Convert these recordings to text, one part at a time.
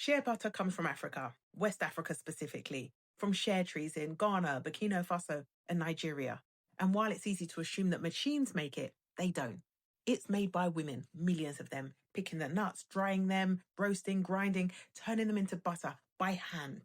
Shea butter comes from Africa, West Africa specifically, from shea trees in Ghana, Burkina Faso, and Nigeria. And while it's easy to assume that machines make it, they don't. It's made by women, millions of them, picking the nuts, drying them, roasting, grinding, turning them into butter by hand.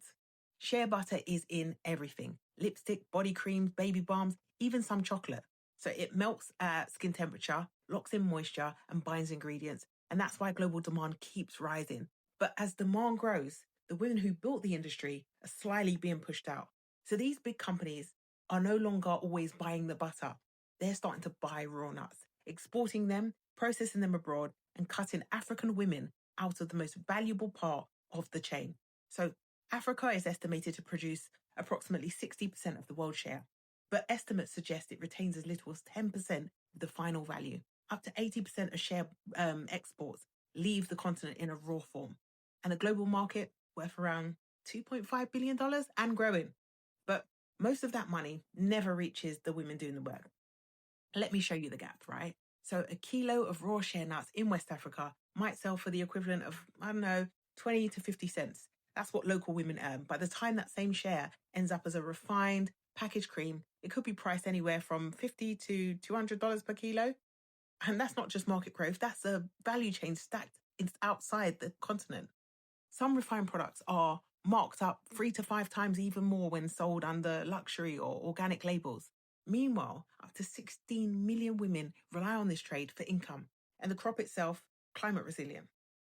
Shea butter is in everything: lipstick, body creams, baby balms, even some chocolate. So it melts at skin temperature, locks in moisture, and binds ingredients. And that's why global demand keeps rising. But as demand grows, the women who built the industry are slyly being pushed out. So these big companies are no longer always buying the butter. They're starting to buy raw nuts, exporting them, processing them abroad, and cutting African women out of the most valuable part of the chain. So Africa is estimated to produce approximately 60% of the world share, but estimates suggest it retains as little as 10% of the final value. Up to 80% of share exports leave the continent in a raw form, and the global market worth around $2.5 billion and growing. But most of that money never reaches the women doing the work. Let me show you the gap, right? So a kilo of raw shea nuts in West Africa might sell for the equivalent of, 20 to 50 cents. That's what local women earn. By the time that same shea ends up as a refined packaged cream, it could be priced anywhere from $50 to $200 per kilo. And that's not just market growth, that's a value chain stacked outside the continent. Some refined products are marked up 3 to 5 times even more when sold under luxury or organic labels. Meanwhile, up to 16 million women rely on this trade for income, and the crop itself, climate resilient.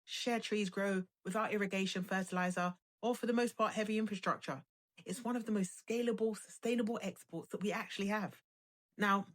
Shea trees grow without irrigation, fertilizer, or for the most part, heavy infrastructure. It's one of the most scalable, sustainable exports that we actually have. Now,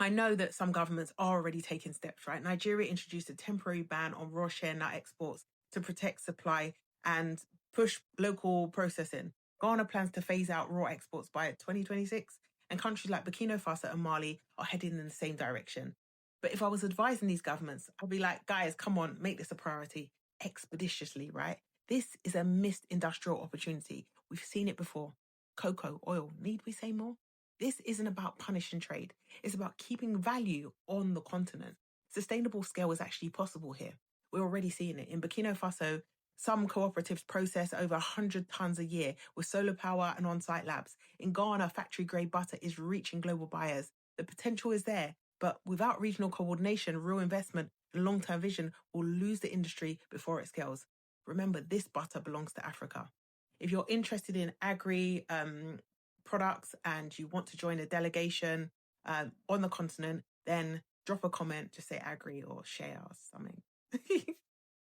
I know that some governments are already taking steps, right? Nigeria introduced a temporary ban on raw shea nut exports to protect supply and push local processing. Ghana plans to phase out raw exports by 2026, and countries like Burkina Faso and Mali are heading in the same direction. But if I was advising these governments, I'd be like, guys, come on, make this a priority expeditiously, right? This is a missed industrial opportunity. We've seen it before. Cocoa, oil, need we say more? This isn't about punishing trade. It's about keeping value on the continent. Sustainable scale is actually possible here. We're already seeing it. In Burkina Faso, some cooperatives process over 100 tons a year with solar power and on-site labs. In Ghana, factory-grade butter is reaching global buyers. The potential is there, but without regional coordination, real investment, and long-term vision, will lose the industry before it scales. Remember, this butter belongs to Africa. If you're interested in agri products and you want to join a delegation on the continent, then drop a comment, just say agri or share or something.